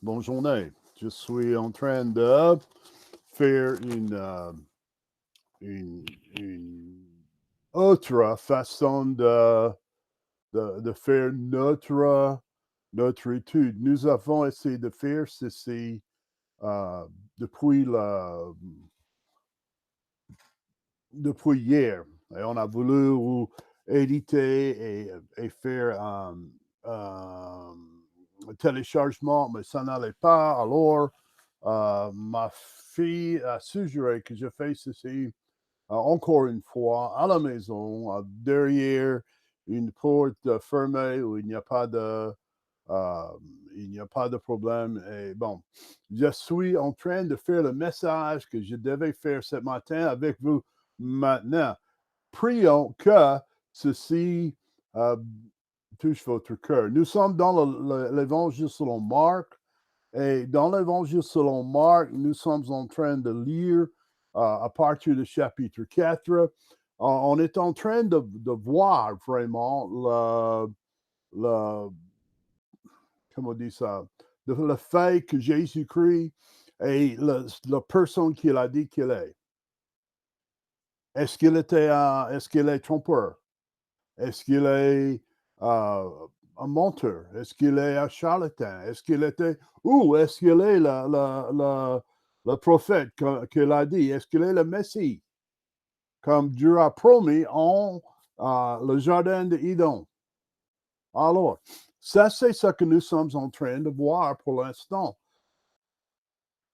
Bonne journée. Je suis en train de faire une, une autre façon de faire notre étude. Nous avons essayé de faire ceci euh, depuis, depuis hier. Et on a voulu éditer et faire téléchargement, mais ça n'allait pas. Alors, ma fille a suggéré que je fasse ceci encore une fois à la maison, derrière une porte fermée où euh, il n'y a pas de problème. Et bon, je suis en train de faire le message que je devais faire ce matin avec vous maintenant. Prions que ceci euh, touche votre cœur. Nous sommes dans l'évangile selon Marc. Et dans l'évangile selon Marc, nous sommes en train de lire à partir du chapitre 4. On est en train de voir vraiment le comment on dit ça, le fait que Jésus-Christ est la personne qu'il a dit qu'il est. Est-ce qu'il est trompeur? Est-ce qu'il est un menteur? Est-ce qu'il est un charlatan? Est-ce qu'il était... Ou est-ce qu'il est le prophète qu'il a dit? Est-ce qu'il est le Messie? Comme Dieu a promis en le jardin d'Éden. Alors, ça, c'est ce que nous sommes en train de voir pour l'instant.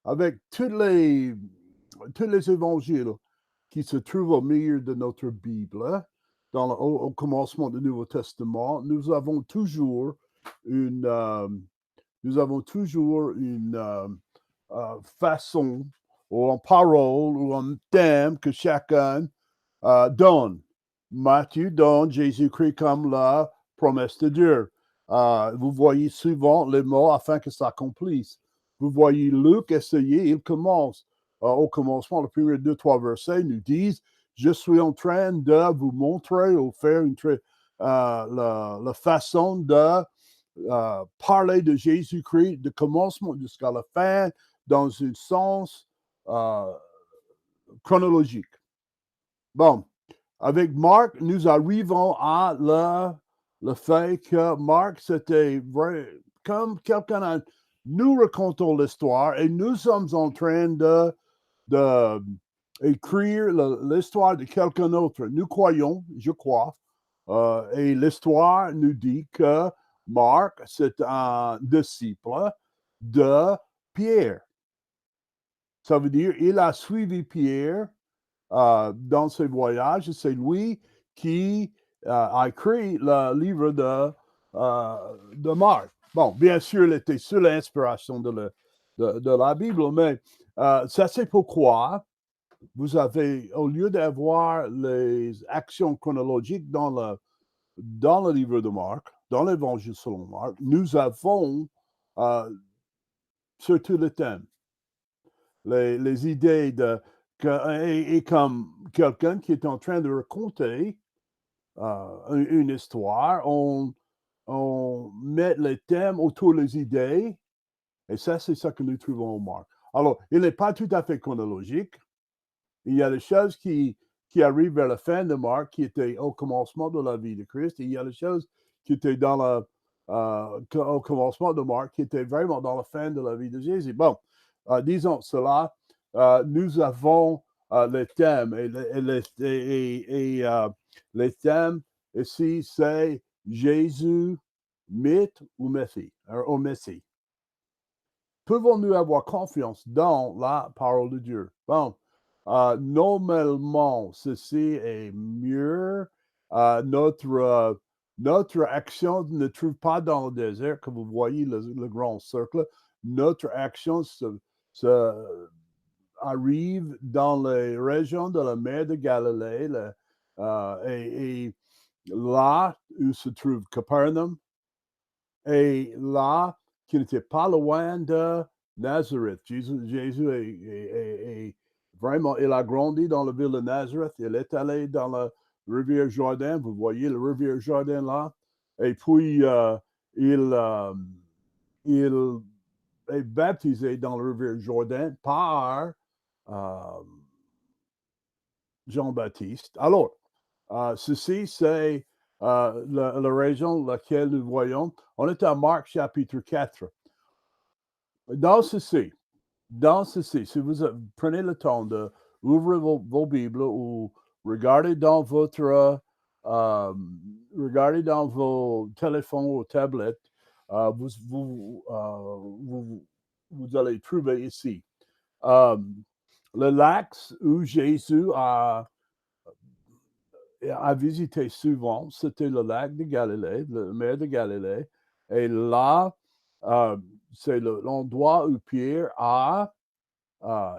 Avec tous les évangiles qui se trouvent au milieu de notre Bible, au commencement du Nouveau Testament, nous avons toujours une, façon, ou une parole, ou un thème que chacun donne. Matthieu donne Jésus-Christ comme la promesse de Dieu. Vous voyez souvent les mots afin que ça accomplisse. Vous voyez Luc essayer, il commence. Au commencement, les premiers 2-3 versets nous disent, je suis en train de vous montrer ou faire la façon de parler de Jésus-Christ, du commencement jusqu'à la fin, dans un sens chronologique. Bon, avec Marc, nous arrivons à le fait que Marc, c'était vrai, comme quelqu'un a... Nous racontons l'histoire et nous sommes en train de écrire l'histoire de quelqu'un d'autre. Nous croyons, je crois, et l'histoire nous dit que Marc, c'est un disciple de Pierre. Ça veut dire il a suivi Pierre dans ses voyages. C'est lui qui a écrit le livre de Marc. Bon, bien sûr, il était sous l'inspiration de la Bible, mais ça c'est pourquoi vous avez, au lieu d'avoir les actions chronologiques dans le livre de Marc, dans l'évangile selon Marc, nous avons euh, surtout le thème, les idées et comme quelqu'un qui est en train de raconter une histoire, on met les thèmes autour des idées, et ça, c'est ça que nous trouvons au Marc. Alors, il n'est pas tout à fait chronologique. Il y a des choses qui arrivent vers la fin de Marc, qui étaient au commencement de la vie de Christ, et il y a des choses qui étaient au commencement de Marc, qui étaient vraiment dans la fin de la vie de Jésus. Bon, disons cela, nous avons les thèmes, les thèmes ici, c'est Jésus, mythe ou Messie, au Messie. Pouvons-nous avoir confiance dans la parole de Dieu? Bon, normalement, ceci est mieux. Notre action ne trouve pas dans le désert, comme vous voyez le grand cercle. Notre action arrive dans les régions de la mer de Galilée, et là où se trouve Capernaum, et là, qui n'était pas loin de Nazareth. Jésus est vraiment, il a grandi dans la ville de Nazareth. Il est allé dans la rivière Jordan. Vous voyez la rivière Jordan là. Et puis, il est baptisé dans le rivière Jourdain par Jean-Baptiste. Alors, ceci, c'est la région laquelle nous voyons. On est à Marc chapitre 4. Dans ceci, si vous prenez le temps de ouvrir vos Bibles ou regardez dans regardez dans vos téléphones ou tablettes, vous allez trouver ici le lac où Jésus a visité souvent, c'était le lac de Galilée, la mer de Galilée. Et là, c'est l'endroit où Pierre a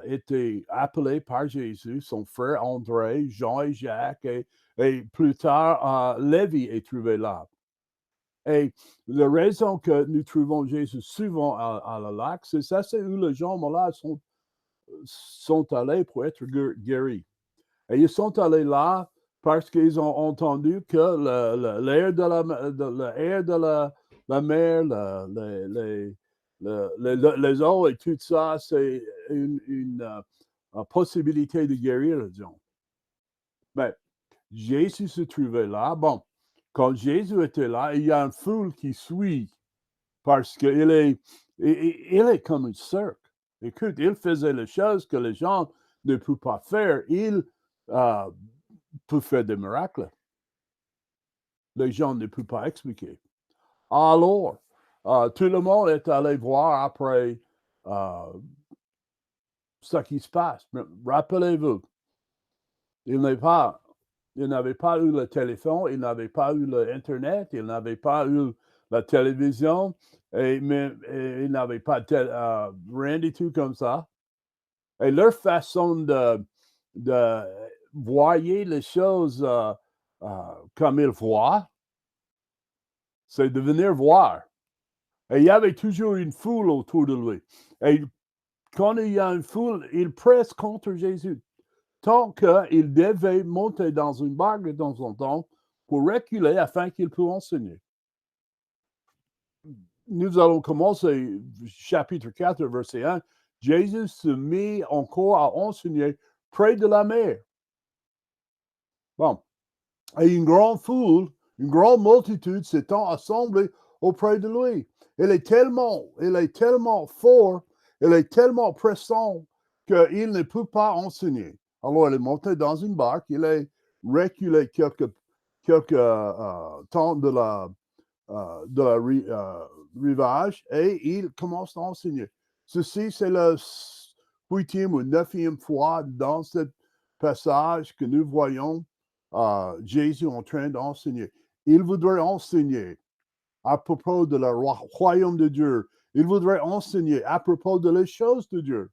été appelé par Jésus, son frère André, Jean et Jacques, et plus tard, Lévi est trouvé là. Et la raison que nous trouvons Jésus souvent à la lac, c'est ça, c'est où les gens malades sont allés pour être guéris. Et ils sont allés là parce qu'ils ont entendu que l'air de la mer, les eaux et tout ça, c'est une possibilité de guérir les gens. Mais Jésus se trouvait là. Bon, quand Jésus était là, il y a une foule qui suit parce qu'il est comme un cercle. Écoute, il faisait les choses que les gens ne pouvaient pas faire. Il peut faire des miracles. Les gens ne peuvent pas expliquer. Alors, tout le monde est allé voir après ce qui se passe. Rappelez-vous, il n'avait pas eu le téléphone, il n'avait pas eu l'Internet, il n'avait pas eu la télévision, mais il n'avait pas rien du tout comme ça. Et leur façon de voir les choses comme ils voient, c'est de venir voir. Et il y avait toujours une foule autour de lui. Et quand il y a une foule, il presse contre Jésus. Tant qu'il devait monter dans une barque de temps en temps pour reculer afin qu'il puisse enseigner. Nous allons commencer chapitre 4, verset 1. Jésus se mit encore à enseigner près de la mer. Bon. Et une grande foule, une grande multitude s'étant assemblée auprès de lui. Il est tellement fort, il est tellement pressant qu'il ne peut pas enseigner. Alors, il est monté dans une barque, il est reculé quelques temps de la rivage et il commence à enseigner. Ceci, c'est la 8e ou 9e fois dans ce passage que nous voyons Jésus en train d'enseigner. Il voudrait enseigner à propos de le royaume de Dieu. Il voudrait enseigner à propos de les choses de Dieu.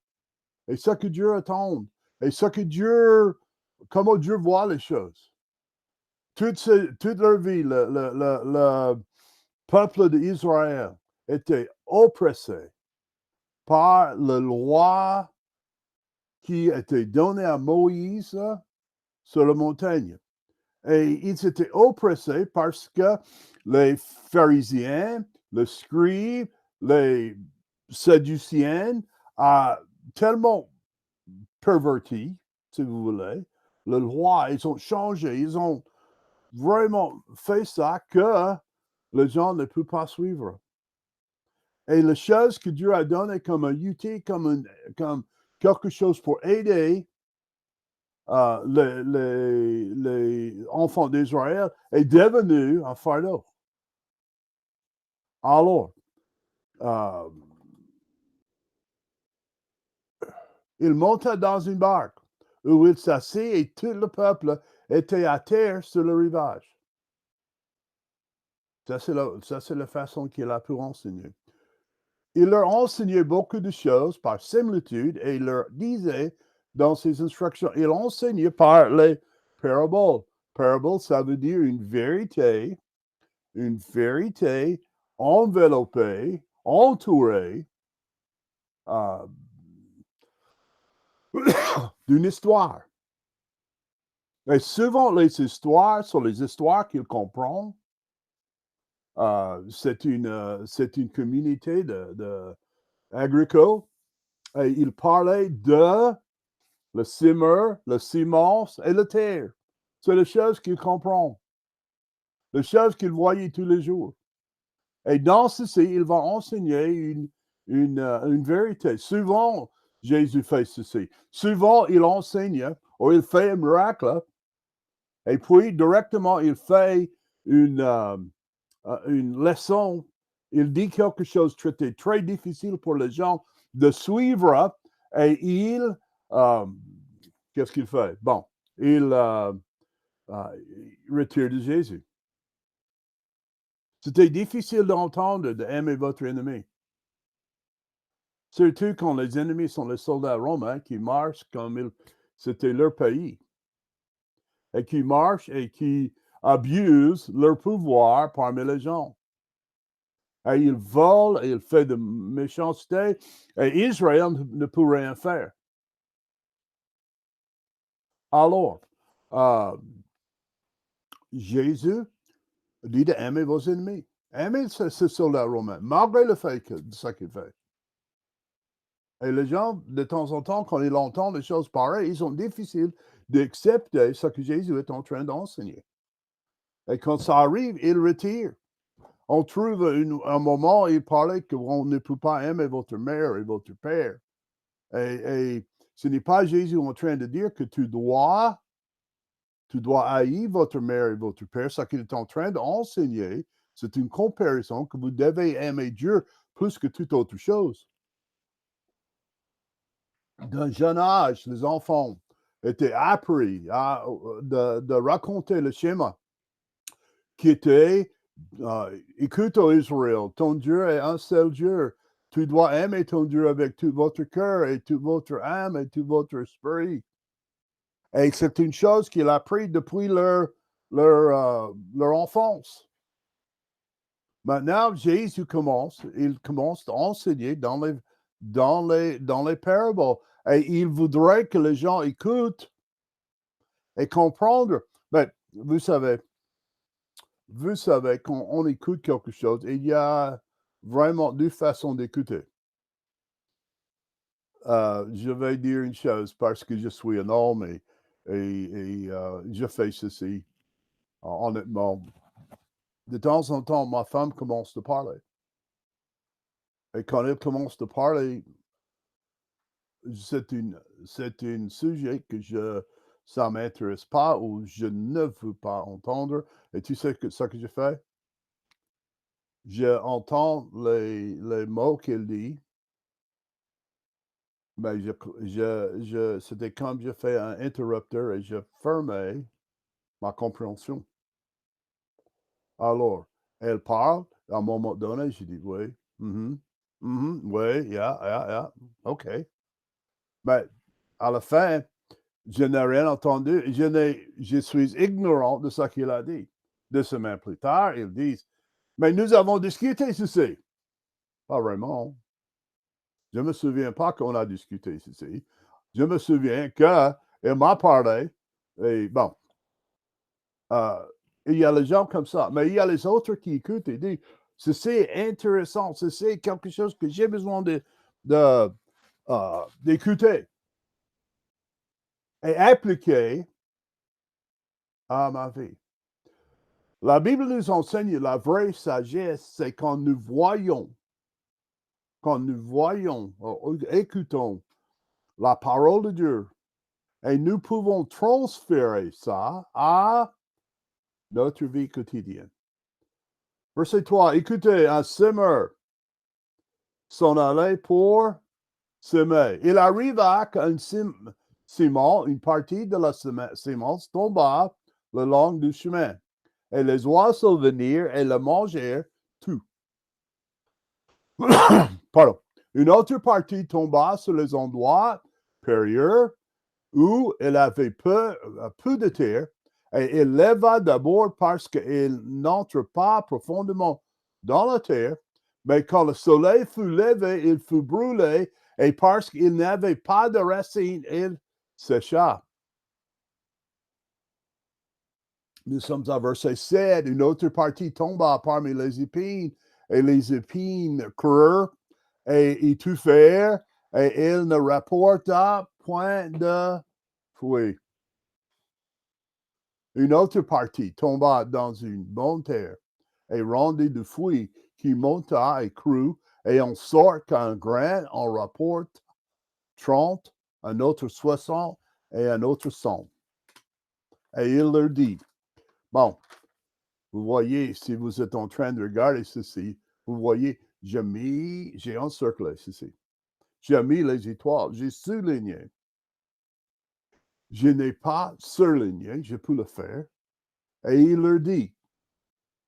Et ce que Dieu attend. Et ce que comment Dieu voit les choses. Toute leur vie, le peuple d'Israël était oppressé par la loi qui était donnée à Moïse sur la montagne. Et ils étaient oppressés parce que les pharisiens, les scribes, les sadduciens ont tellement perverti, si vous voulez, la loi. Ils ont changé, ils ont vraiment fait ça que les gens ne peuvent pas suivre. Et la chose que Dieu a donnée comme un outil, comme quelque chose pour aider les enfants d'Israël est devenu un fardeau. Alors, il monta dans une barque où il s'assit et tout le peuple était à terre sur le rivage. Ça, c'est la façon qu'il a pu enseigner. Il leur enseignait beaucoup de choses par similitude et il leur disait dans ses instructions, il enseignait par les paraboles. Parable, ça veut dire une vérité enveloppée, entourée d'une histoire. Et souvent, les histoires sont les histoires qu'il comprend. C'est une communauté agricole. Et il parlait de le semeur, le semence et la terre. C'est les choses qu'il comprend, les choses qu'il voyait tous les jours. Et dans ceci, il va enseigner une vérité. Souvent, Jésus fait ceci. Souvent, il enseigne ou il fait un miracle. Et puis, directement, il fait une leçon. Il dit quelque chose de très difficile pour les gens de suivre. Et qu'est-ce qu'il fait? Bon, il retire de Jésus. C'était difficile d'entendre d'aimer votre ennemi. Surtout quand les ennemis sont les soldats romains qui marchent comme c'était leur pays. Et qui marchent et qui abusent leur pouvoir parmi les gens. Et ils volent et ils font de méchanceté. Et Israël ne peut rien faire. Alors, Jésus dit d'aimer vos ennemis. Aimez ce soldat romain, malgré le fait de ce qu'il fait. Et les gens, de temps en temps, quand ils entendent des choses pareilles, ils sont difficiles d'accepter ce que Jésus est en train d'enseigner. Et quand ça arrive, il retire. On trouve un moment où il parlait qu'on ne peut pas aimer votre mère et votre père. Et ce n'est pas Jésus en train de dire que tu dois haïr votre mère et votre père. Ce qu'il est en train d'enseigner, c'est une comparaison que vous devez aimer Dieu plus que toute autre chose. D'un jeune âge, les enfants étaient appris de raconter le schéma qui était écoute, Israël, ton Dieu est un seul Dieu. Tu dois aimer ton Dieu avec tout votre cœur et toute votre âme et tout votre esprit. Et c'est une chose qu'il a appris depuis leur enfance. Maintenant, Jésus commence à enseigner dans les parables. Et il voudrait que les gens écoutent et comprennent. Mais vous savez, quand on écoute quelque chose, il y a vraiment deux façons d'écouter. Je vais dire une chose parce que je suis un homme et je fais ceci. Honnêtement, de temps en temps, ma femme commence à parler. Et quand elle commence à parler, c'est un sujet que ça ne m'intéresse pas ou je ne veux pas entendre. Et tu sais ce que je fais? J'entends les mots qu'elle dit. Ben, c'était comme je fais un interrupteur et je fermais ma compréhension. Alors, elle parle, à un moment donné, je dis oui, oui, yeah, OK. Mais à la fin, je n'ai rien entendu, je suis ignorant de ce qu'il a dit. 2 semaines plus tard, ils disent, mais nous avons discuté ceci. Pas vraiment. Je ne me souviens pas qu'on a discuté ceci. Je me souviens qu'elle m'a parlé. Et bon, il y a les gens comme ça. Mais il y a les autres qui écoutent et disent, c'est intéressant, c'est quelque chose que j'ai besoin d'écouter et appliquer à ma vie. La Bible nous enseigne la vraie sagesse, c'est quand nous voyons, écoutons la parole de Dieu, et nous pouvons transférer ça à notre vie quotidienne. Verset 3, écoutez, un semeur s'en allait pour semer. Il arriva qu'un ciment, une partie de la semence tomba le long du chemin. Et les oiseaux venirent et le mangèrent tout. Pardon. Une autre partie tomba sur les endroits périlleux où elle avait peu de terre, et il leva d'abord parce qu'il n'entre pas profondément dans la terre, mais quand le soleil fut levé, il fut brûlé, et parce qu'il n'avait pas de racines, il sécha. Nous sommes à verset 7, une autre partie tomba parmi les épines, et les épines crurent, et tout faire, et il ne rapporta point de fruits. Une autre partie tomba dans une bonne terre et rendit du fruit qui monta et crut, et en sorte qu'un grain en rapporte 30, un autre 60 et un autre 100. Et il leur dit, bon, vous voyez, si vous êtes en train de regarder ceci, vous voyez, j'ai encerclé ceci. J'ai mis les étoiles, j'ai souligné. Je n'ai pas surligné, je peux le faire. Et il leur dit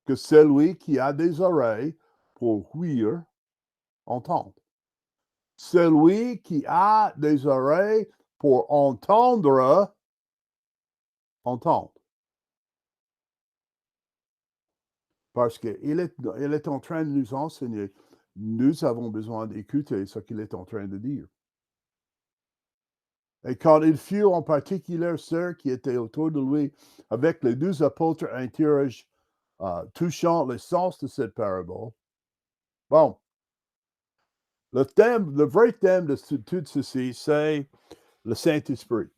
que celui qui a des oreilles pour ouïr, entende. Celui qui a des oreilles pour entendre, entende. Parce qu'il est en train de nous enseigner. Nous avons besoin d'écouter ce qu'il est en train de dire. Et quand il fut en particulier ceux qui étaient autour de lui, avec les 12 apôtres, interrogent touchant le sens de cette parabole. Bon, le vrai thème de tout ceci, c'est le Saint-Esprit.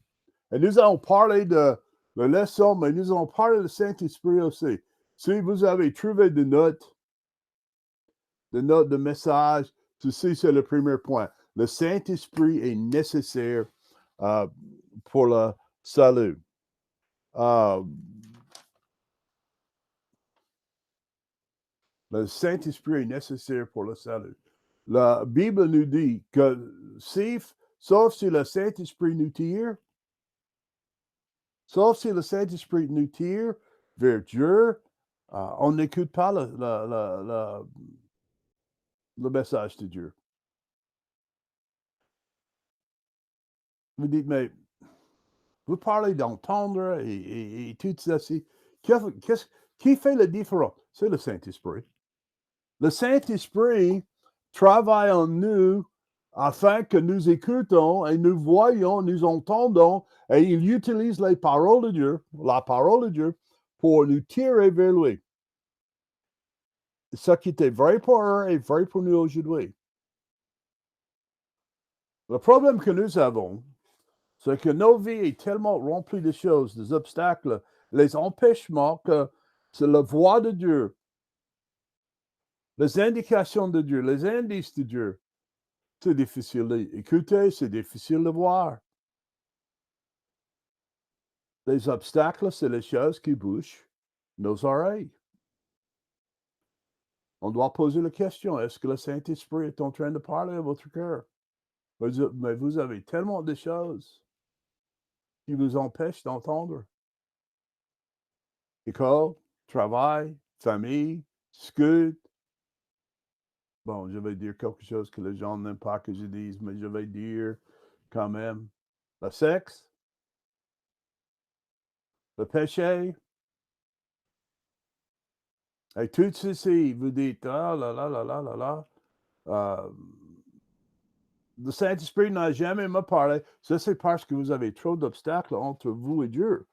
Et nous allons parler de la leçon, mais nous allons parler du Saint-Esprit aussi. Si vous avez trouvé des notes de messages, ceci c'est le premier point. Le Saint-Esprit est nécessaire pour le salut. Le Saint-Esprit est nécessaire pour le salut. La Bible nous dit que sauf si le Saint-Esprit nous tire, vers Dieu, on n'écoute pas le message de Dieu. Vous dites, mais vous parlez d'entendre et tout ceci. Qui fait la différence? C'est le Saint-Esprit. Le Saint-Esprit travaille en nous afin que nous écoutons et nous voyons, nous entendons, et il utilise les paroles de Dieu, la parole de Dieu, pour nous tirer vers lui. Ce qui était vrai pour eux est vrai pour nous aujourd'hui. Le problème que nous avons, c'est que nos vies sont tellement remplies de choses, des obstacles, les empêchements, que c'est la voix de Dieu, les indications de Dieu, les indices de Dieu. C'est difficile d'écouter, c'est difficile de voir. Les obstacles, c'est les choses qui bouchent nos oreilles. On doit poser la question, est-ce que le Saint-Esprit est en train de parler à votre cœur? Mais vous avez tellement de choses qui vous empêchent d'entendre. École, travail, famille, scud. Bon, je vais dire quelque chose que les gens n'aiment pas que je dise, mais je vais dire quand même. Le sexe, le péché, et tout ceci, vous dites, ah là là là là là là. Le Saint-Esprit n'a jamais me parlé. Ça, c'est parce que vous avez trop d'obstacles entre vous et Dieu.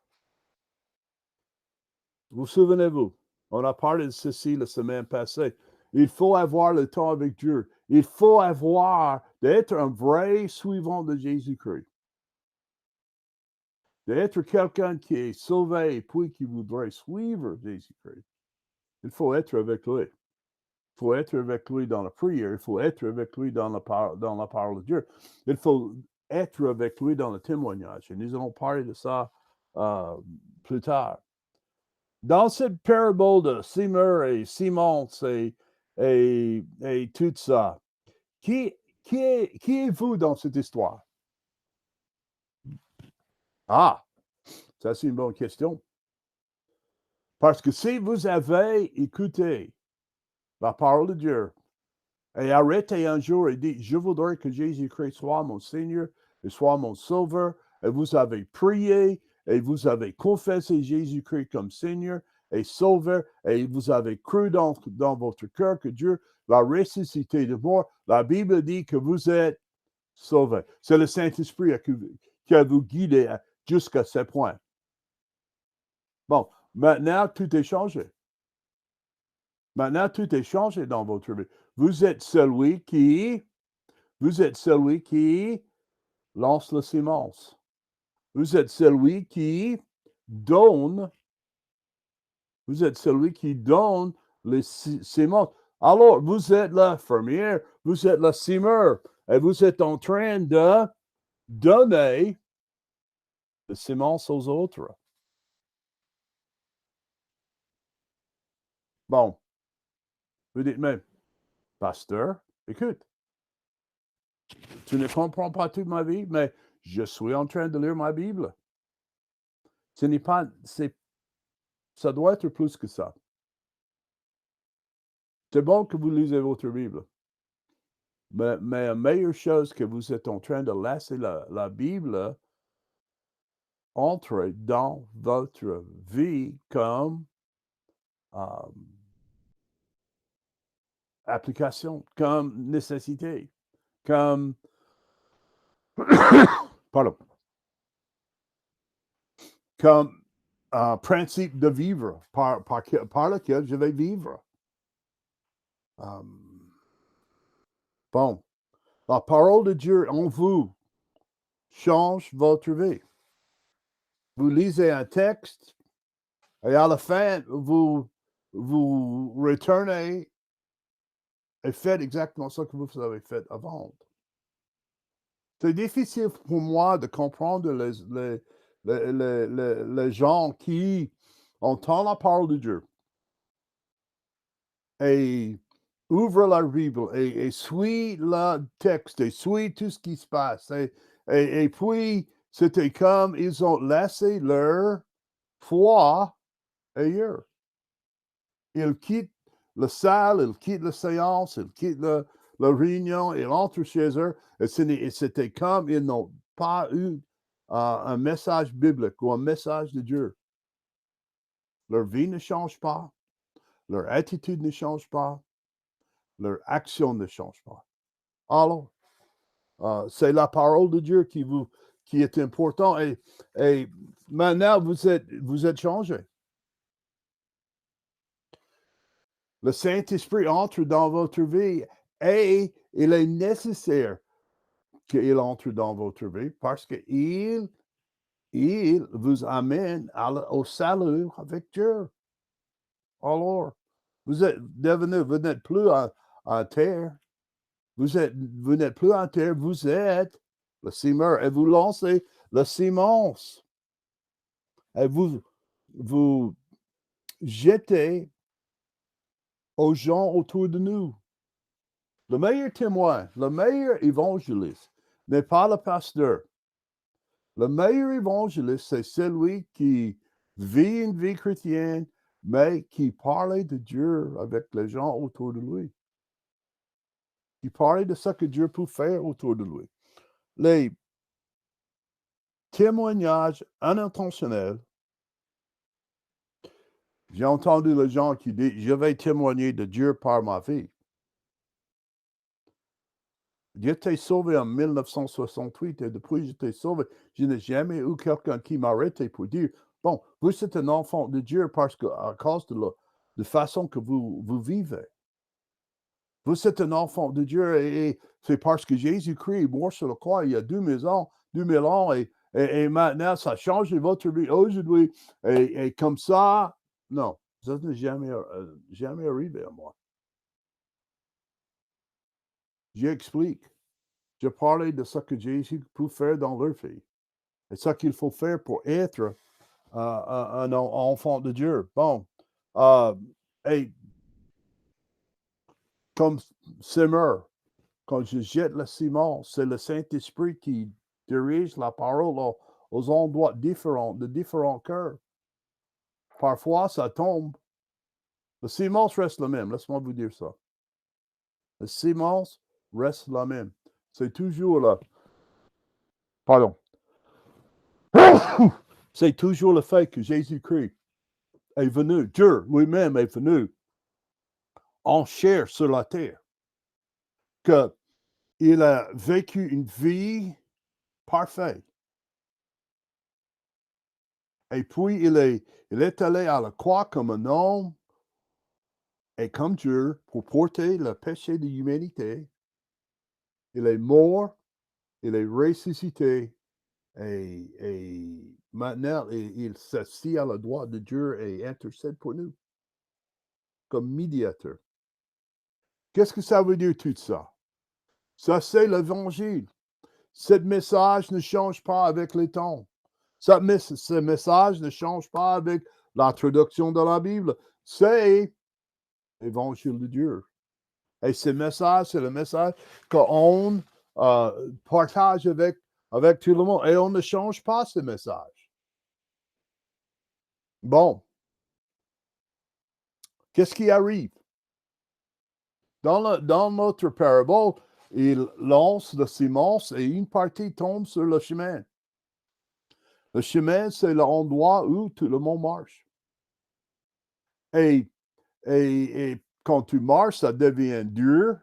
Vous souvenez-vous, on a parlé de ceci la semaine passée. Il faut avoir le temps avec Dieu. Il faut d'être un vrai suivant de Jésus-Christ. D'être quelqu'un qui est sauvé et puis qui voudrait suivre Jésus-Christ. Il faut être avec lui. Il faut être avec lui dans la prière. Il faut être avec lui dans la parole de Dieu. Il faut être avec lui dans le témoignage. Et nous allons parler de ça plus tard. Dans cette parabole de Simon et Simon et tout ça, qui êtes-vous dans cette histoire? Ah, ça c'est une bonne question. Parce que si vous avez écouté la parole de Dieu et arrêté un jour et dit, je voudrais que Jésus-Christ soit mon Seigneur et soit mon Sauveur, et vous avez prié et vous avez confessé Jésus-Christ comme Seigneur et Sauveur, et vous avez cru dans votre cœur que Dieu l'a ressuscité de mort, la Bible dit que vous êtes sauvés. C'est le Saint-Esprit qui a vous guidé jusqu'à ce point. Bon, maintenant, tout est changé. Maintenant, tout est changé dans votre vie. Vous êtes celui qui Vous êtes celui qui lance la sémence. Vous êtes celui qui donne. Vous êtes celui qui donne les sémences. Alors, vous êtes la fermière, vous êtes le semeur, et vous êtes en train de donner les sémences aux autres. Bon, vous dites même, pasteur, écoute, tu ne comprends pas toute ma vie, mais je suis en train de lire ma Bible. Ce n'est pas, ça doit être plus que ça. C'est bon que vous lisez votre Bible. Mais la meilleure chose que vous êtes en train de laisser la Bible entrer dans votre vie comme application, comme nécessité, comme pardon, comme principe de vivre par lequel je vais vivre. Bon, la parole de Dieu en vous change votre vie. Vous lisez un texte et à la fin, vous retournez et faites exactement ce que vous avez fait avant. C'est difficile pour moi de comprendre les gens qui entendent la parole de Dieu et ouvrent la Bible et suivent le texte et suivent tout ce qui se passe. Et puis, c'était comme ils ont laissé leur foi ailleurs. Ils quittent la salle, ils quittent la séance, ils quittent la réunion, ils entrent chez eux. Et c'était comme ils n'ont pas eu un message biblique ou un message de Dieu. Leur vie ne change pas, leur attitude ne change pas, leur action ne change pas. Alors, c'est la parole de Dieu qui est important. Et maintenant, vous êtes changé. Le Saint-Esprit entre dans votre vie et il est nécessaire qu'il entre dans votre vie parce qu'il vous amène au salut avec Dieu. Alors, vous n'êtes plus en terre. Vous n'êtes plus en terre, vous êtes le semeur et vous lancez la sémence. Et vous jetez aux gens autour de nous. Le meilleur témoin, le meilleur évangéliste n'est pas le pasteur. Le meilleur évangéliste, c'est celui qui vit une vie chrétienne, mais qui parle de Dieu avec les gens autour de lui. Qui parle de ce que Dieu peut faire autour de lui. Les témoignages inintentionnels. J'ai entendu les gens qui disent, je vais témoigner de Dieu par ma vie. Dieu t'a sauvé en 1968 et depuis que je t'ai sauvé, je n'ai jamais eu quelqu'un qui m'a arrêté pour dire, bon, vous êtes un enfant de Dieu parce que, à cause de la façon que vous vivez. Vous êtes un enfant de Dieu et c'est parce que Jésus-Christ est mort sur la croix il y a 2000 ans et maintenant ça change votre vie aujourd'hui et comme ça, non, ça n'est jamais arrivé à moi. J'explique. Je parlais de ce que Jésus peut faire dans leur vie et ce qu'il faut faire pour être un enfant de Dieu. Bon, et comme semeur, quand je jette la sémence, c'est le Saint-Esprit qui dirige la parole aux endroits différents, de différents cœurs. Parfois, ça tombe. La sémence reste la même. Laisse-moi vous dire ça. La sémence reste la même. C'est toujours là. Pardon. C'est toujours le fait que Jésus-Christ est venu, Dieu lui-même est venu en chair sur la terre, qu'il a vécu une vie parfaite. Et puis, il est allé à la croix comme un homme et comme Dieu pour porter le péché de l'humanité. Il est mort, il est ressuscité, et maintenant, il s'assied à la droite de Dieu et intercède pour nous, comme médiateur. Qu'est-ce que ça veut dire tout ça? Ça, c'est l'Évangile. Ce message ne change pas avec les temps. Ce message ne change pas avec l'introduction de la Bible. C'est l'Évangile de Dieu. Et ce message, c'est le message qu'on partage avec tout le monde. Et on ne change pas ce message. Bon. Qu'est-ce qui arrive? Dans notre parabole, il lance la semence et une partie tombe sur le chemin. Le chemin, c'est l'endroit où tout le monde marche. Et quand tu marches, ça devient dur.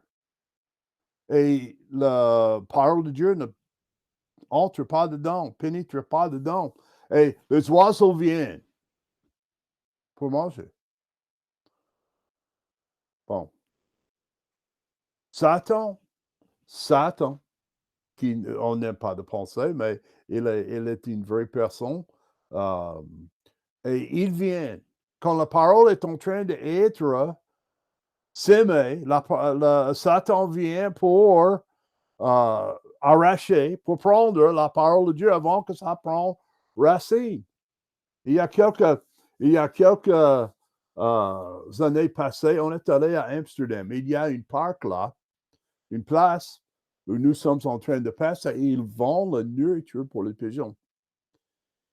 Et la parole de Dieu ne entre pas dedans, pénètre pas dedans. Et les oiseaux viennent pour manger. Bon. Satan, on n'aime pas de penser, mais il est une vraie personne. Et il vient. Quand la parole est en train d'être sémée, Satan vient pour arracher, pour prendre la parole de Dieu avant que ça prenne racine. Il y a quelques années passées, on est allé à Amsterdam. Il y a une parc là, une place où nous sommes en train de passer et ils vendent la nourriture pour les pigeons.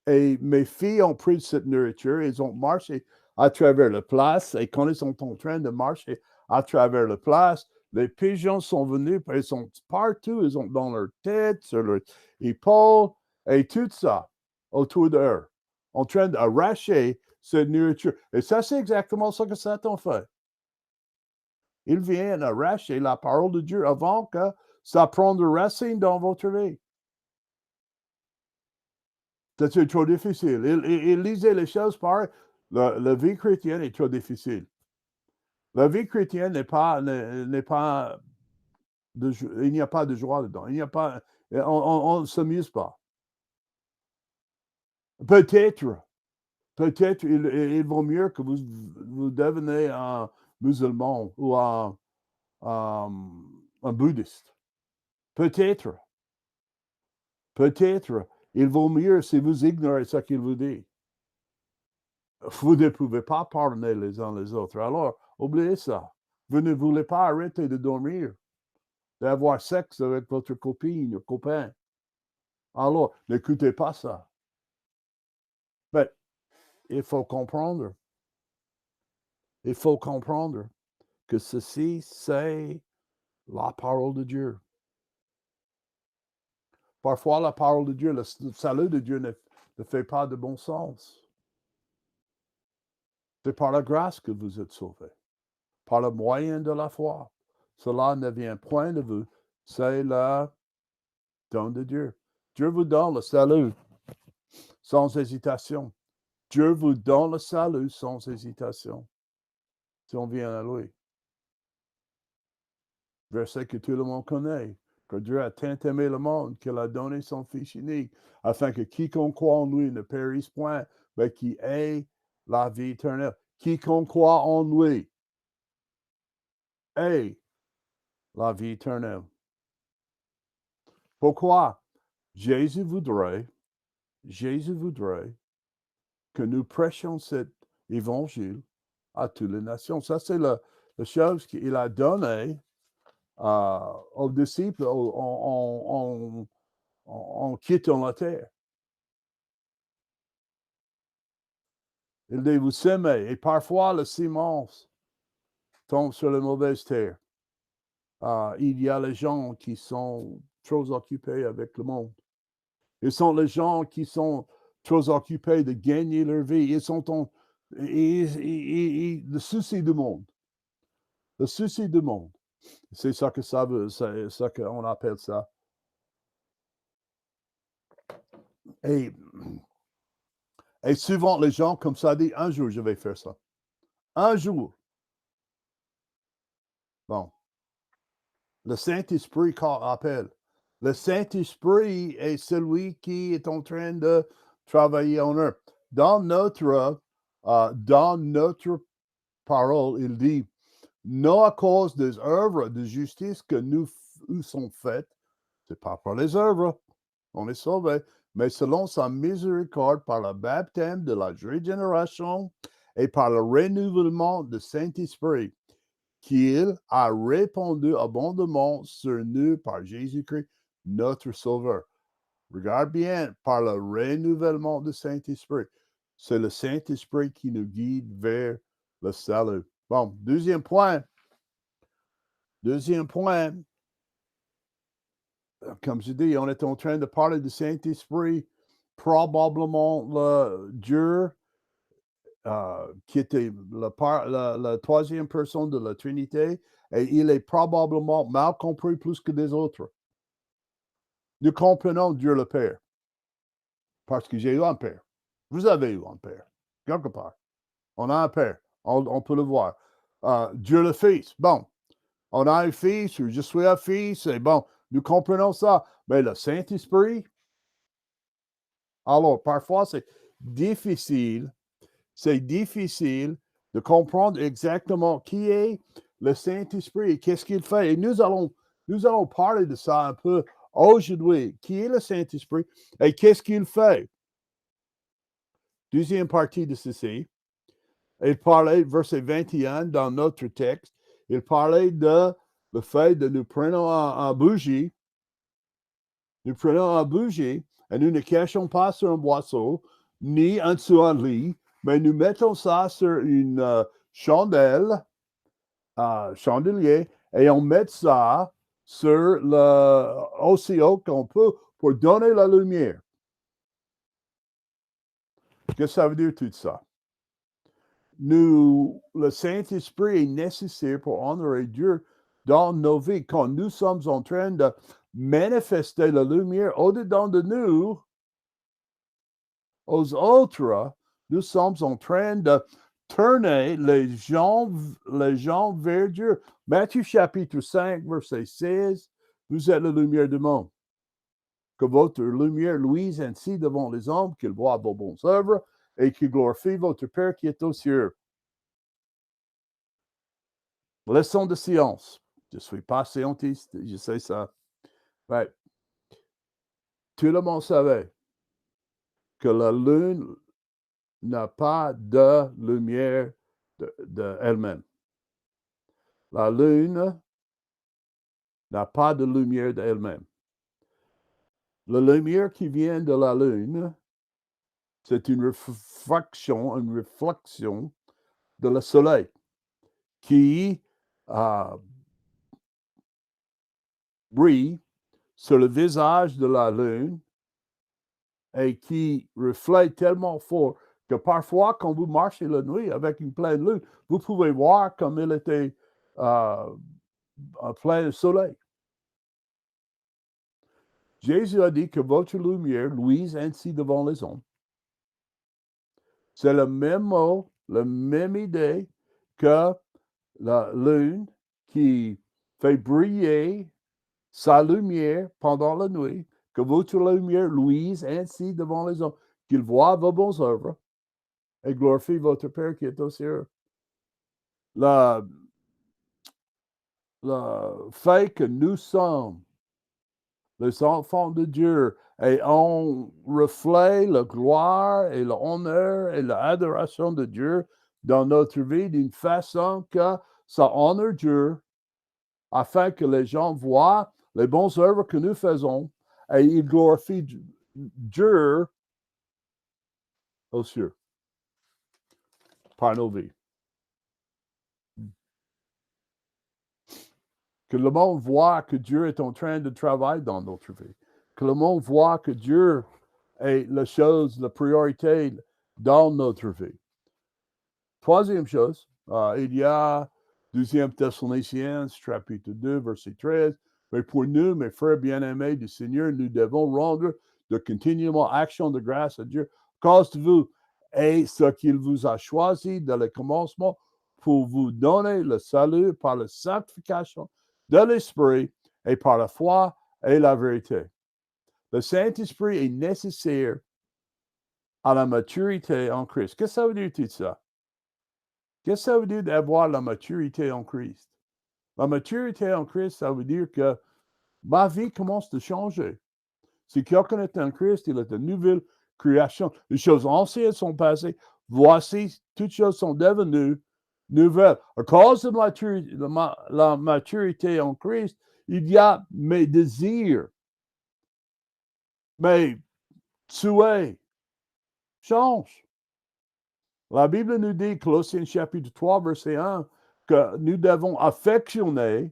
Et mes filles ont pris cette nourriture, ils ont marché à travers la place et quand ils sont en train de marcher à travers la place, les pigeons sont venus, ils sont partout, ils sont dans leur tête, sur leur épaule et tout ça autour d'eux, en train d'arracher cette nourriture. Et ça, c'est exactement ce que Satan fait. Il vient arracher la parole de Dieu avant que ça prenne racine dans votre vie. C'est trop difficile. Il lisait les choses par la vie chrétienne est trop difficile. La vie chrétienne n'est pas il n'y a pas de joie dedans. Il n'y a pas, on ne s'amuse pas. Peut-être il vaut mieux que vous devenez un musulman ou un bouddhiste. Peut-être il vaut mieux si vous ignorez ce qu'il vous dit. Vous ne pouvez pas pardonner les uns les autres. Alors, oubliez ça. Vous ne voulez pas arrêter de dormir, d'avoir sexe avec votre copine ou copain. Alors, n'écoutez pas ça. Mais il faut comprendre. Il faut comprendre que ceci, c'est la parole de Dieu. Parfois, la parole de Dieu, le salut de Dieu ne fait pas de bon sens. C'est par la grâce que vous êtes sauvés, par le moyen de la foi. Cela ne vient point de vous, c'est le don de Dieu. Dieu vous donne le salut sans hésitation. Dieu vous donne le salut sans hésitation. Si on vient à lui. Verset que tout le monde connaît. Que Dieu a tant aimé le monde qu'il a donné son Fils unique, afin que quiconque croit en lui ne périsse point, mais qu'il ait la vie éternelle. Quiconque croit en lui ait la vie éternelle. Pourquoi? Jésus voudrait que nous prêchions cet évangile à toutes les nations. Ça, c'est la chose qu'il a donnée aux disciples en quittant la terre. Il dit, vous s'aimez, et parfois la semence tombe sur la mauvaise terre. Il y a les gens qui sont trop occupés avec le monde. Ils sont les gens qui sont trop occupés de gagner leur vie. Ils sont le souci du monde. Le souci du monde. C'est ça que ça veut, c'est ça qu'on appelle ça. Et souvent, les gens, comme ça, disent, un jour, je vais faire ça. Un jour. Bon. Le Saint-Esprit appelle. Le Saint-Esprit est celui qui est en train de travailler en eux. Dans notre parole, il dit, non à cause des œuvres de justice que nous sont faites, c'est pas par les œuvres, on est sauvé, mais selon sa miséricorde par le baptême de la régénération et par le renouvellement du Saint-Esprit, qu'il a répandu abondamment sur nous par Jésus-Christ, notre Sauveur. Regarde bien, par le renouvellement du Saint-Esprit. C'est le Saint-Esprit qui nous guide vers le salut. Bon, deuxième point. Comme je dis, on est en train de parler du Saint-Esprit, probablement le Dieu qui était la troisième personne de la Trinité, et il est probablement mal compris plus que des autres. Nous comprenons Dieu le Père, parce que j'ai eu un Père. Vous avez eu un Père, quelque part. On a un Père, on peut le voir. Dieu le Fils, bon, on a un Fils, je suis un Fils, et bon, nous comprenons ça. Mais le Saint-Esprit, alors parfois c'est difficile de comprendre exactement qui est le Saint-Esprit et qu'est-ce qu'il fait. Et nous allons parler de ça un peu aujourd'hui. Qui est le Saint-Esprit et qu'est-ce qu'il fait? Deuxième partie de ceci. Il parlait, verset 21 dans notre texte, il parlait de le fait de nous prenons en bougie. Nous prenons en bougie et nous ne cachons pas sur un boisseau, ni en dessous un lit, mais nous mettons ça sur une chandelier, et on met ça sur aussi haut qu'on peut pour donner la lumière. Qu'est-ce que ça veut dire tout ça? Le Saint-Esprit est nécessaire pour honorer Dieu dans nos vies. Quand nous sommes en train de manifester la lumière au-dedans de nous, aux autres, nous sommes en train de tourner les gens vers Dieu. Matthieu chapitre 5, verset 16, vous êtes la lumière du monde. Que votre lumière luise ainsi devant les hommes, qu'ils voient vos bonnes œuvres et qu'ils glorifient votre Père qui est aux cieux. Leçon de science. Je ne suis pas scientiste, je sais ça. Ouais. Tout le monde savait que la lune n'a pas de lumière d'elle-même. La lune n'a pas de lumière d'elle-même. La lumière qui vient de la lune, c'est une réflexion de le soleil qui brille sur le visage de la lune et qui reflète tellement fort que parfois, quand vous marchez la nuit avec une pleine lune, vous pouvez voir comme il était en plein soleil. Jésus a dit que votre lumière luise ainsi devant les hommes. C'est le même mot, la même idée que la lune qui fait briller sa lumière pendant la nuit, que votre lumière luise ainsi devant les hommes, qu'ils voient vos bonnes œuvres et glorifient votre Père qui est aux cieux. Le fait que nous sommes les enfants de Dieu et on reflète la gloire et l'honneur et l'adoration de Dieu dans notre vie d'une façon que ça honore Dieu afin que les gens voient les bonnes œuvres que nous faisons et ils glorifient Dieu aux cieux par nos vies. Que le monde voit que Dieu est en train de travailler dans notre vie. Que le monde voit que Dieu est la chose, la priorité dans notre vie. Troisième chose, il y a 2 Thessaloniciens, chapitre 2, verset 13. Mais pour nous, mes frères bien-aimés du Seigneur, nous devons rendre de continuellement action de grâce à Dieu, cause de vous et ce qu'il vous a choisi dès le commencement pour vous donner le salut par la sanctification de l'Esprit et par la foi et la vérité. Le Saint-Esprit est nécessaire à la maturité en Christ. Qu'est-ce que ça veut dire tout ça? Qu'est-ce que ça veut dire d'avoir la maturité en Christ? La maturité en Christ, ça veut dire que ma vie commence à changer. Si quelqu'un est en Christ, il est une nouvelle création. Les choses anciennes sont passées. Voici, toutes choses sont devenues nouvelles. À cause de la maturité en Christ, il y a mes désirs, mes souhaits changent. La Bible nous dit, Colossiens chapitre 3, verset 1, que nous devons affectionner,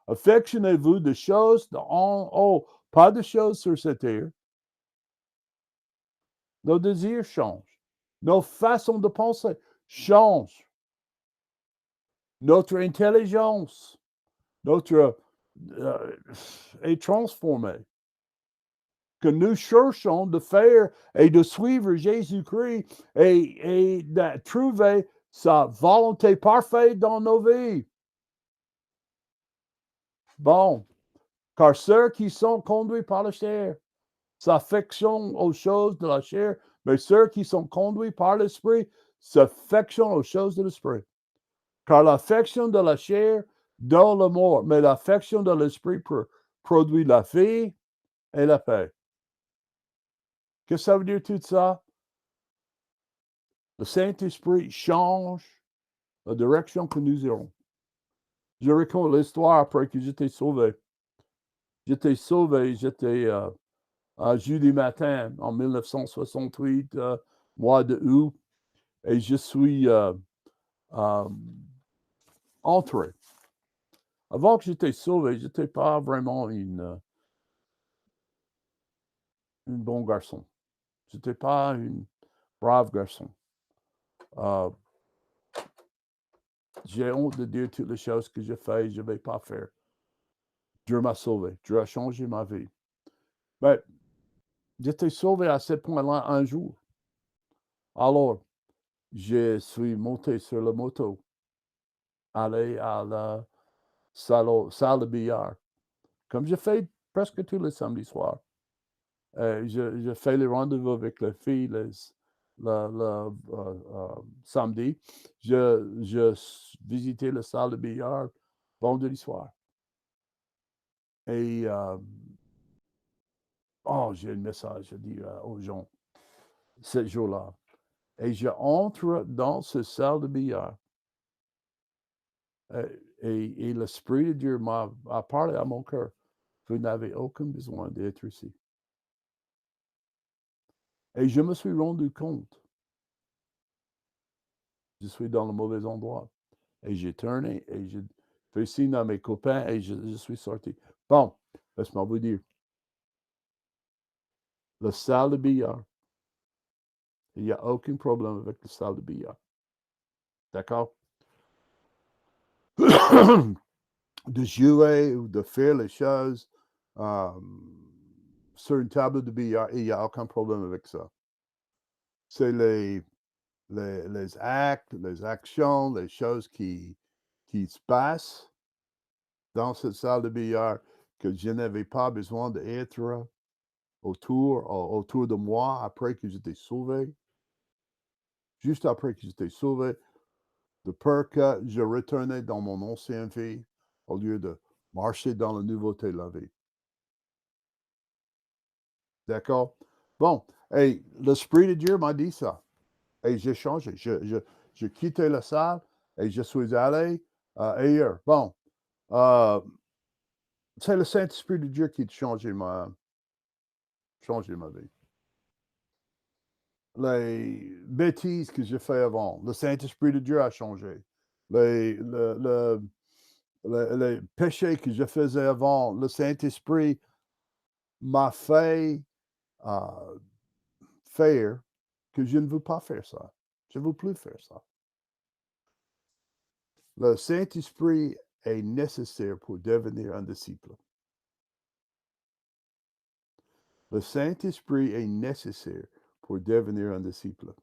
affectionnez-vous de choses en haut, pas de choses sur cette terre. Nos désirs changent. Nos façons de penser changent. Notre intelligence, est transformée. Que nous cherchons de faire et de suivre Jésus-Christ et de trouver sa volonté parfaite dans nos vies. Bon, car ceux qui sont conduits par la chair s'affectionnent aux choses de la chair, mais ceux qui sont conduits par l'Esprit s'affectionnent aux choses de l'Esprit. Car l'affection de la chair donne la mort, mais l'affection de l'Esprit produit la vie et la paix. Qu'est-ce que ça veut dire tout ça? Le Saint-Esprit change la direction que nous irons. Je raconte l'histoire après que j'étais sauvé. J'étais à jeudi matin en 1968, mois de août, et je suis entré. Avant que j'étais sauvé, je n'étais pas vraiment un bon garçon. Je n'étais pas un brave garçon. J'ai honte de dire toutes les choses que j'ai faites, je ne vais pas faire. Dieu m'a sauvé. Dieu a changé ma vie. Mais j'étais sauvé à ce point-là un jour. Alors, je suis monté sur la moto, allé à la salle de billard, comme je fais presque tous les samedis soirs. Je fais les rendez-vous avec les filles le samedi. Je visitais la salle de billard vendredi soir. Et j'ai un message à dire aux gens ce jour-là. Et je entre dans cette salle de billard. Et l'Esprit de Dieu a parlé à mon cœur. Vous n'avez aucun besoin d'être ici. Et je me suis rendu compte. Je suis dans le mauvais endroit. Et j'ai tourné et j'ai fait signe à mes copains et je suis sorti. Bon, laisse-moi vous dire. La salle de billard, il n'y a aucun problème avec la salle de billard. D'accord? De jouer ou de faire les choses sur une table de billard, il n'y a aucun problème avec ça. C'est les actes, les actions, les choses qui se passent dans cette salle de billard que je n'avais pas besoin d'être autour de moi après que j'étais sauvé. Juste après que j'étais sauvé, de peur que je retournais dans mon ancienne vie au lieu de marcher dans la nouveauté de la vie. D'accord? Bon, et l'Esprit de Dieu m'a dit ça. Et j'ai changé. Je quittais la salle et je suis allé ailleurs. Bon, c'est le Saint-Esprit de Dieu qui a changé ma vie. Les bêtises que j'ai fait avant, le Saint-Esprit de Dieu a changé. Les péchés que je faisais avant, le Saint-Esprit m'a fait faire que je ne veux pas faire ça. Je ne veux plus faire ça. Le Saint-Esprit est nécessaire pour devenir un disciple. Le Saint-Esprit est nécessaire pour devenir un disciple.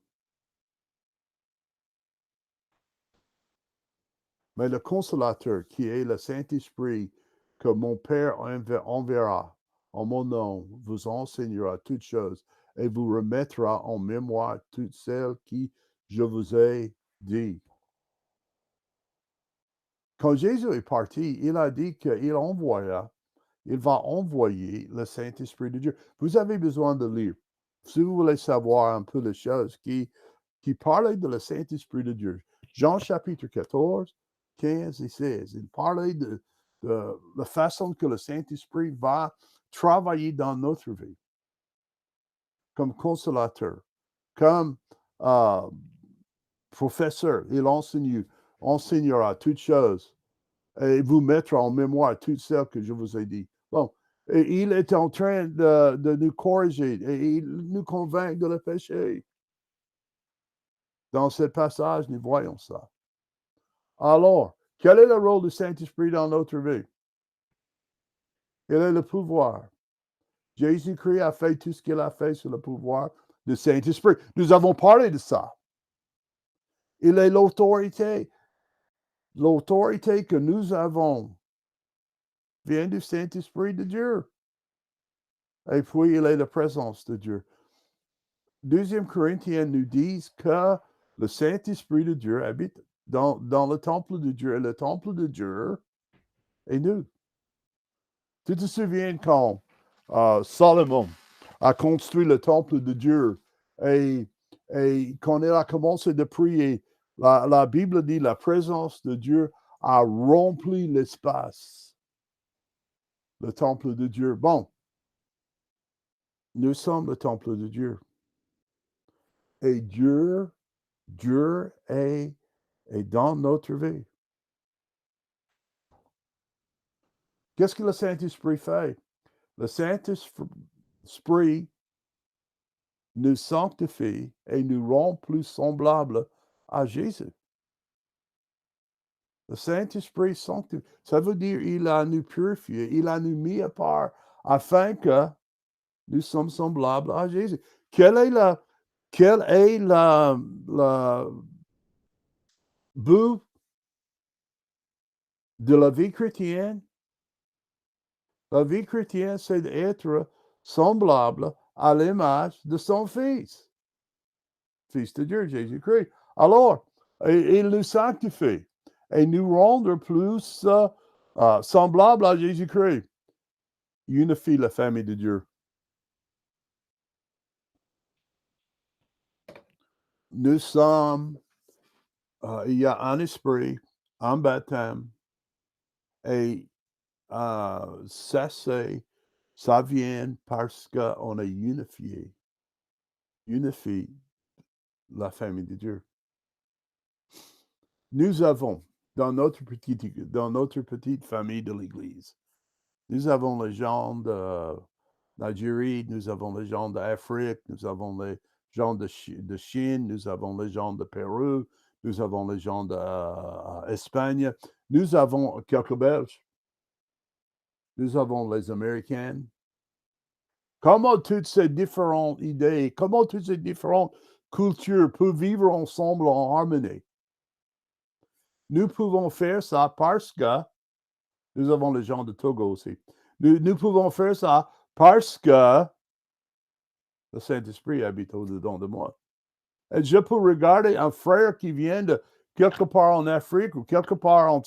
Mais le consolateur, qui est le Saint-Esprit que mon Père enverra en mon nom vous enseignera toutes choses et vous remettra en mémoire toutes celles qui je vous ai dit. Quand Jésus est parti, il a dit qu'il va envoyer le Saint-Esprit de Dieu. Vous avez besoin de lire. Si vous voulez savoir un peu les choses qui parlaient de le Saint-Esprit de Dieu. Jean chapitre 14, 15 et 16. Il parlait de la façon que le Saint-Esprit va travailler dans notre vie. Comme consolateur, comme professeur. Il enseignera toutes choses et vous mettra en mémoire toutes celles que je vous ai dit. Bon, et il est en train de nous corriger et il nous convainc de le péché. Dans ce passage, nous voyons ça. Alors, quel est le rôle du Saint-Esprit dans notre vie? Il est le pouvoir. Jésus-Christ a fait tout ce qu'il a fait sur le pouvoir du Saint-Esprit. Nous avons parlé de ça. Il est l'autorité. L'autorité que nous avons vient du Saint-Esprit de Dieu. Et puis, il est la présence de Dieu. 2 Corinthiens nous dit que le Saint-Esprit de Dieu habite dans le temple de Dieu. Et le temple de Dieu est nous. Tu te souviens quand Salomon a construit le temple de Dieu et quand il a commencé de prier, la Bible dit la présence de Dieu a rempli l'espace. Le temple de Dieu. Bon, nous sommes le temple de Dieu. Et Dieu est dans notre vie. Qu'est-ce que le Saint-Esprit fait? Le Saint-Esprit nous sanctifie et nous rend plus semblables à Jésus. Le Saint-Esprit sanctifie. Ça veut dire qu'il a nous purifié, il a nous mis à part afin que nous sommes semblables à Jésus. Quel est le but de la vie chrétienne? La vie chrétienne, c'est d'être semblable à l'image de son Fils. Fils de Dieu, Jésus-Christ. Alors, il nous sanctifie et nous rendre plus semblables à Jésus-Christ. Unifie la famille de Dieu. Nous sommes, il y a un esprit, un baptême, et ça vient parce qu'on est unifié. Unifie la famille de Dieu. Nous avons, dans notre petite famille de l'Église, nous avons les gens d'Algérie, nous avons les gens d'Afrique, nous avons les gens de Chine, nous avons les gens de Pérou, nous avons les gens d'Espagne, nous avons quelques Belges, nous avons les Américains. Comment toutes ces différentes idées, comment toutes ces différentes cultures peuvent vivre ensemble en harmonie? Nous pouvons faire ça parce que nous avons les gens de Togo aussi. Nous pouvons faire ça parce que le Saint-Esprit habite au-dedans de moi. Et je peux regarder un frère qui vient de quelque part en Afrique ou quelque part en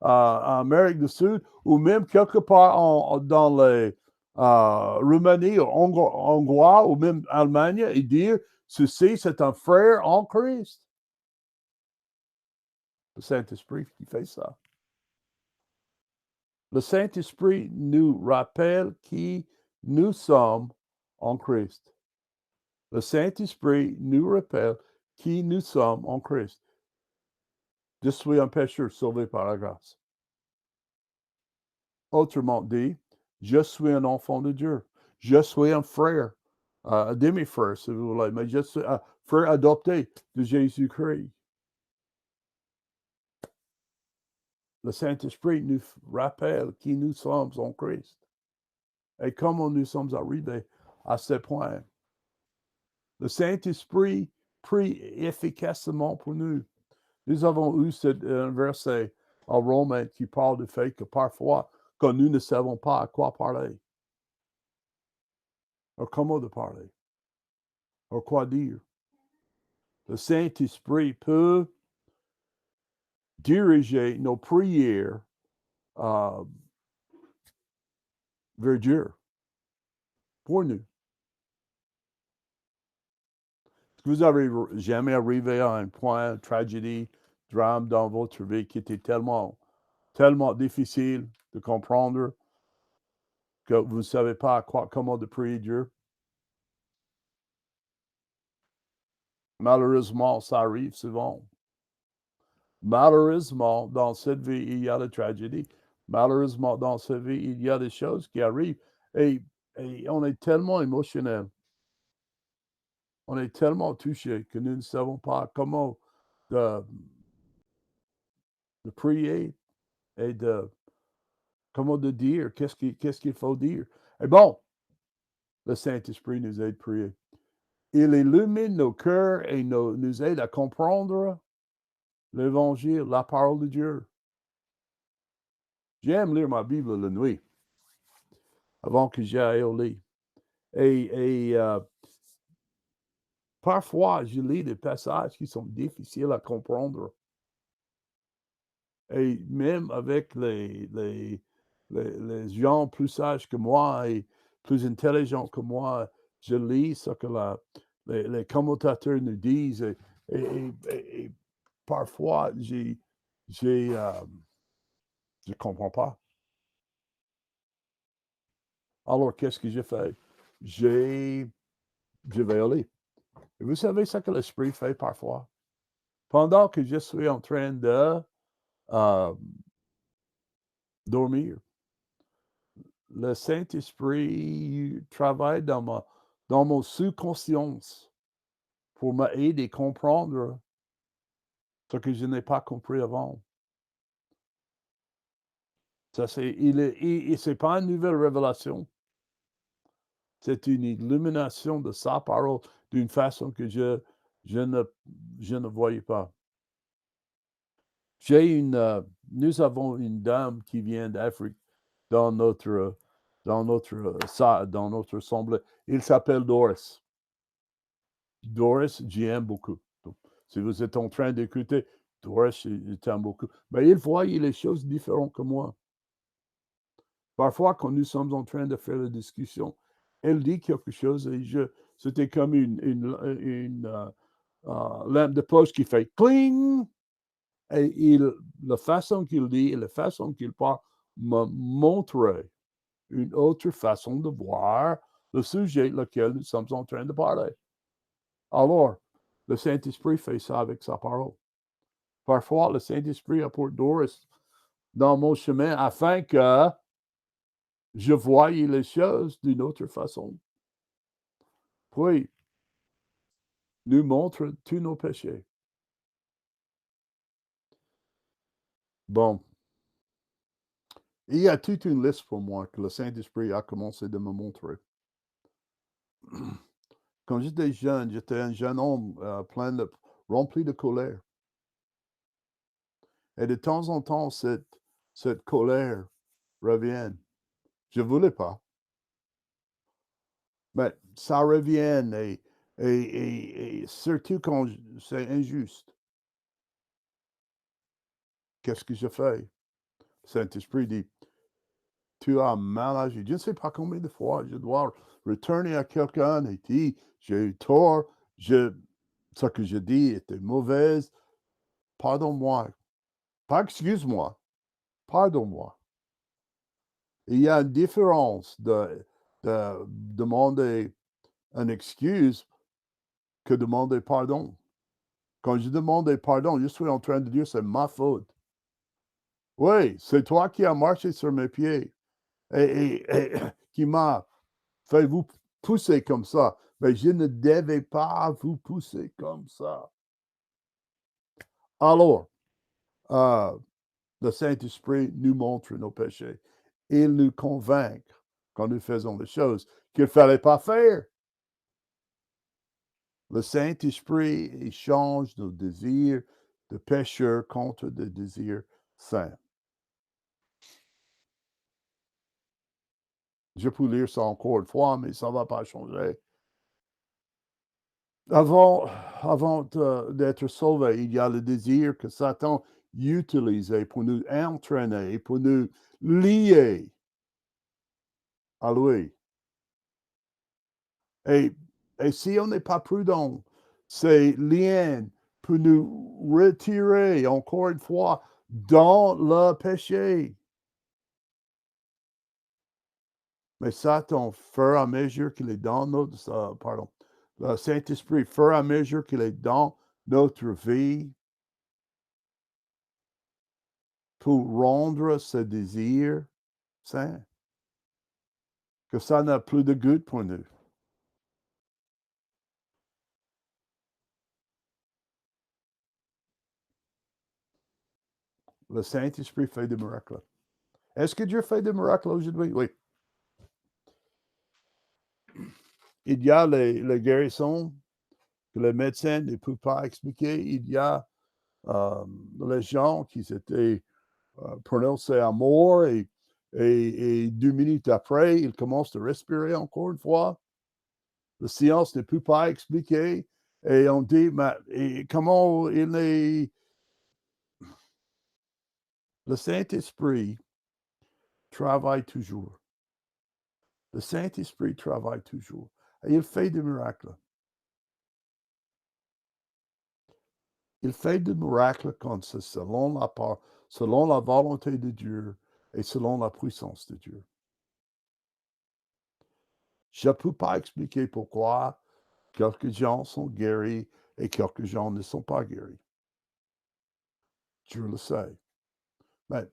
Amérique du Sud ou même quelque part dans les Roumanie ou Hongrois ou même Allemagne et dire ceci, c'est un frère en Christ. Le Saint-Esprit qui fait ça. Le Saint-Esprit nous rappelle qui nous sommes en Christ. Le Saint-Esprit nous rappelle qui nous sommes en Christ. Je suis un pécheur sauvé par la grâce. Autrement dit, je suis un enfant de Dieu. Je suis un frère, un demi-frère, si vous voulez, mais je suis un frère adopté de Jésus-Christ. Le Saint-Esprit nous rappelle qui nous sommes en Christ. Et comment nous sommes arrivés à ce point. Le Saint-Esprit prie efficacement pour nous. Nous avons eu ce verset en Romains qui parle du fait que parfois quand nous ne savons pas à quoi parler, ou comment de parler, ou quoi dire. Le Saint-Esprit peut diriger nos prières vers Dieu, pour nous. Est-ce que vous avez jamais arrivé à un point, tragédie, drame dans votre vie qui était tellement difficile de comprendre que vous ne savez pas comment de prier Dieu? Malheureusement, ça arrive souvent. Malheureusement, dans cette vie, il y a des tragédies. Malheureusement, dans cette vie, il y a des choses qui arrivent. Et on est tellement émotionnel. On est tellement touché que nous ne savons pas comment de prier et comment de dire, qu'est-ce qu'il faut dire. Et bon, le Saint-Esprit nous aide à prier. Il illumine nos cœurs et nous aide à comprendre l'Évangile, la parole de Dieu. J'aime lire ma Bible la nuit, avant que j'aille au lit. Et parfois, je lis des passages qui sont difficiles à comprendre. Et même avec les gens plus sages que moi et plus intelligents que moi, je lis ce que les commentateurs nous disent. Et parfois, je ne comprends pas. Alors, qu'est-ce que je fais? Je vais au lit. Et vous savez ce que l'Esprit fait parfois? Pendant que je suis en train de dormir, le Saint-Esprit travaille dans mon sous-conscience pour m'aider à comprendre ce que je n'ai pas compris avant. Ça, c'est pas une nouvelle révélation. C'est une illumination de sa parole d'une façon que je ne voyais pas. Nous avons une dame qui vient d'Afrique dans notre assemblée. Il s'appelle Doris. Doris, j'aime beaucoup. Donc, si vous êtes en train d'écouter, Doris, je t'aime beaucoup. Mais il voyait les choses différentes que moi. Parfois, quand nous sommes en train de faire la discussion, elle dit quelque chose et c'était comme une lampe de poche qui fait cling. Et la façon qu'il dit et la façon qu'il parle me montrait une autre façon de voir le sujet lequel nous sommes en train de parler. Alors, le Saint-Esprit fait ça avec sa parole. Parfois, le Saint-Esprit apporte Doris dans mon chemin afin que je voie les choses d'une autre façon. Puis, nous montre tous nos péchés. Bon, il y a toute une liste pour moi que le Saint-Esprit a commencé de me montrer. Quand j'étais jeune, j'étais un jeune homme rempli de colère. Et de temps en temps, cette colère revient. Je ne voulais pas. Mais ça revient et surtout quand c'est injuste. Qu'est-ce que je fais? Le Saint-Esprit dit, tu as mal agi. Je ne sais pas combien de fois je dois retourner à quelqu'un et dire, j'ai eu tort, ce que je dis était mauvais, pardonne-moi. Pas excuse-moi, pardonne-moi. Il y a une différence de demander une excuse que demander pardon. Quand je demande pardon, je suis en train de dire c'est ma faute. Oui, c'est toi qui as marché sur mes pieds et qui m'a fait vous pousser comme ça. Mais je ne devais pas vous pousser comme ça. Alors, le Saint-Esprit nous montre nos péchés. Il nous convainc quand nous faisons des choses qu'il ne fallait pas faire. Le Saint-Esprit échange nos désirs de pécheurs contre des désirs saints. Je peux lire ça encore une fois, mais ça ne va pas changer. Avant d'être sauvé, il y a le désir que Satan utilise pour nous entraîner, pour nous lier à lui. Et si on n'est pas prudent, ces liens peuvent nous retirer, encore une fois, dans le péché. Mais Satan, fur et à mesure qu'il est dans notre, le Saint-Esprit, fur et à mesure qu'il est dans notre vie, pour rendre ce désir saint, que ça n'a plus de goût pour nous. Le Saint-Esprit fait des miracles. Est-ce que Dieu fait des miracles aujourd'hui? Oui. Il y a les guérissons que les médecins ne peuvent pas expliquer. Il y a les gens qui s'étaient prononcés à mort et 2 minutes après, ils commencent à respirer encore une fois. La science ne peut pas expliquer. Et on dit, mais comment il est... Le Saint-Esprit travaille toujours. Le Saint-Esprit travaille toujours. Et il fait des miracles. Il fait des miracles quand c'est selon la volonté de Dieu et selon la puissance de Dieu. Je ne peux pas expliquer pourquoi quelques gens sont guéris et quelques gens ne sont pas guéris. Dieu le sait. Mais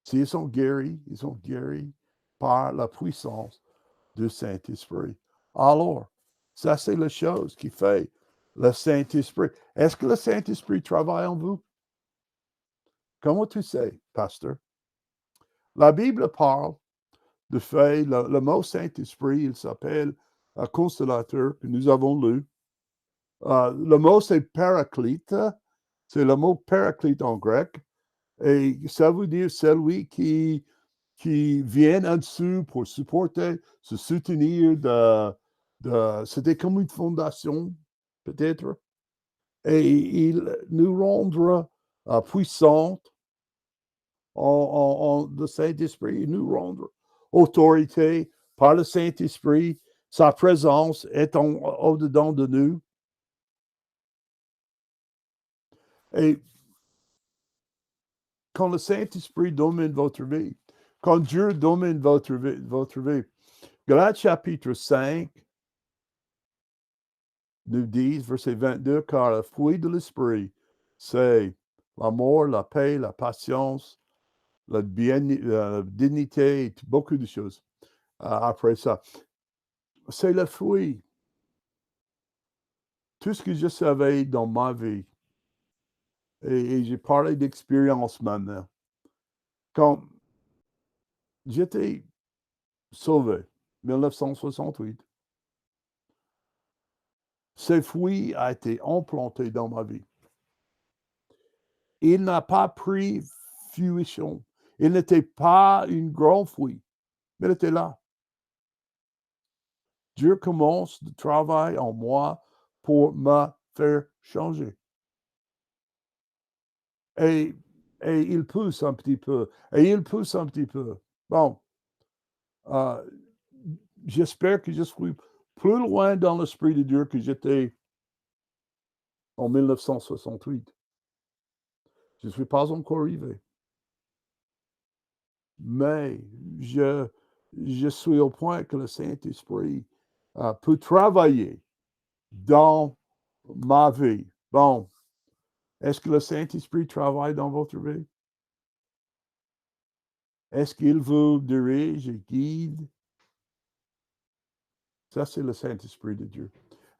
s'ils sont guéris par la puissance du Saint-Esprit. Alors, ça, c'est la chose qui fait le Saint-Esprit. Est-ce que le Saint-Esprit travaille en vous? Comment tu sais, pasteur? La Bible parle de fait, le mot Saint-Esprit, il s'appelle consolateur, que nous avons lu. Le mot, c'est paraclite. C'est le mot paraclite en grec. Et ça veut dire celui qui vient en dessous pour supporter, se soutenir c'était comme une fondation, peut-être. Et il nous rendra puissantes le Saint-Esprit, il nous rendra autorité par le Saint-Esprit. Sa présence est au-dedans de nous. Et quand le Saint-Esprit domine votre vie, quand Dieu domine votre vie, Galates chapitre 5 nous dit, verset 22, car le fruit de l'Esprit, c'est l'amour, la paix, la patience, la dignité, et beaucoup de choses après ça. C'est le fruit. Tout ce que je savais dans ma vie, et j'ai parlé d'expérience maintenant, quand j'étais sauvé, 1968, ce fruit a été implanté dans ma vie. Il n'a pas pris fruition. Il n'était pas une grande fruit, mais il était là. Dieu commence le travail en moi pour me faire changer. Et il pousse un petit peu. Et il pousse un petit peu. Bon, j'espère que je suis plus loin dans l'Esprit de Dieu que j'étais en 1968. Je ne suis pas encore arrivé. Mais je suis au point que le Saint-Esprit peut travailler dans ma vie. Bon, est-ce que le Saint-Esprit travaille dans votre vie? Est-ce qu'il vous dirige et guide? Ça, c'est le Saint-Esprit de Dieu.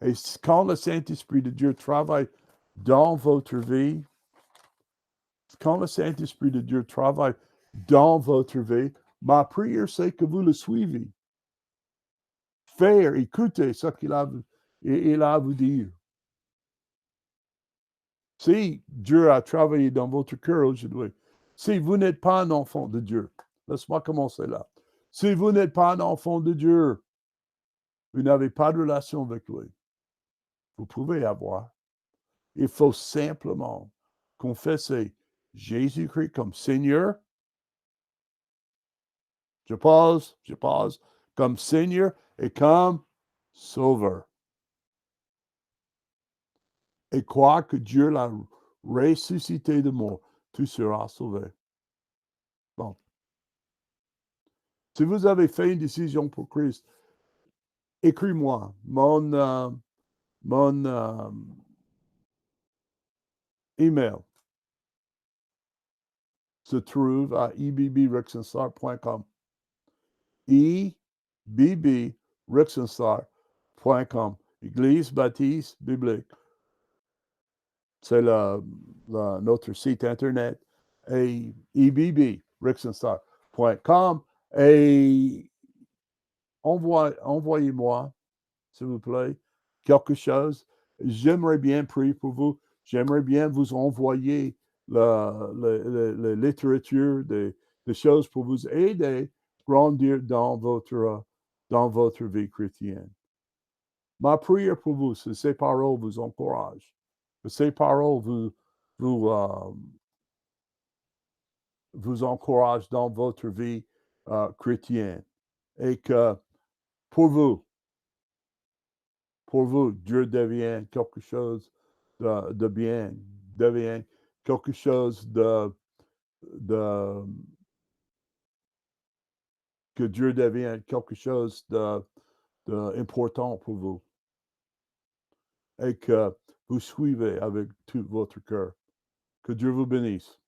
Et quand le Saint-Esprit de Dieu travaille dans votre vie, quand le Saint-Esprit de Dieu travaille dans votre vie, ma prière, c'est que vous le suivez. Faire, écouter ce qu'il a à vous dire. Si Dieu a travaillé dans votre cœur aujourd'hui, si vous n'êtes pas un enfant de Dieu, laisse-moi commencer là. Si vous n'êtes pas un enfant de Dieu, vous n'avez pas de relation avec lui. Vous pouvez avoir. Il faut simplement confesser Jésus-Christ comme Seigneur. Je pose, comme Seigneur et comme Sauveur. Et croire que Dieu l'a ressuscité de mort, tu seras sauvé. Bon. Si vous avez fait une décision pour Christ, écris-moi. Mon email se trouve à ebbrexenstar.com. ebbrexenstar.com. Église baptiste biblique. C'est notre site internet. Et ebbrexenstar.com. Et envoyez-moi, s'il vous plaît, quelque chose. J'aimerais bien prier pour vous. J'aimerais bien vous envoyer la littérature, des choses pour vous aider à grandir dans votre vie chrétienne. Ma prière pour vous, c'est que ces paroles vous encouragent, que ces paroles vous encouragent dans votre vie chrétienne. Et que pour vous, Dieu devient quelque chose de bien, devient quelque chose que Dieu devient quelque chose d'important pour vous. Et que vous suivez avec tout votre cœur. Que Dieu vous bénisse.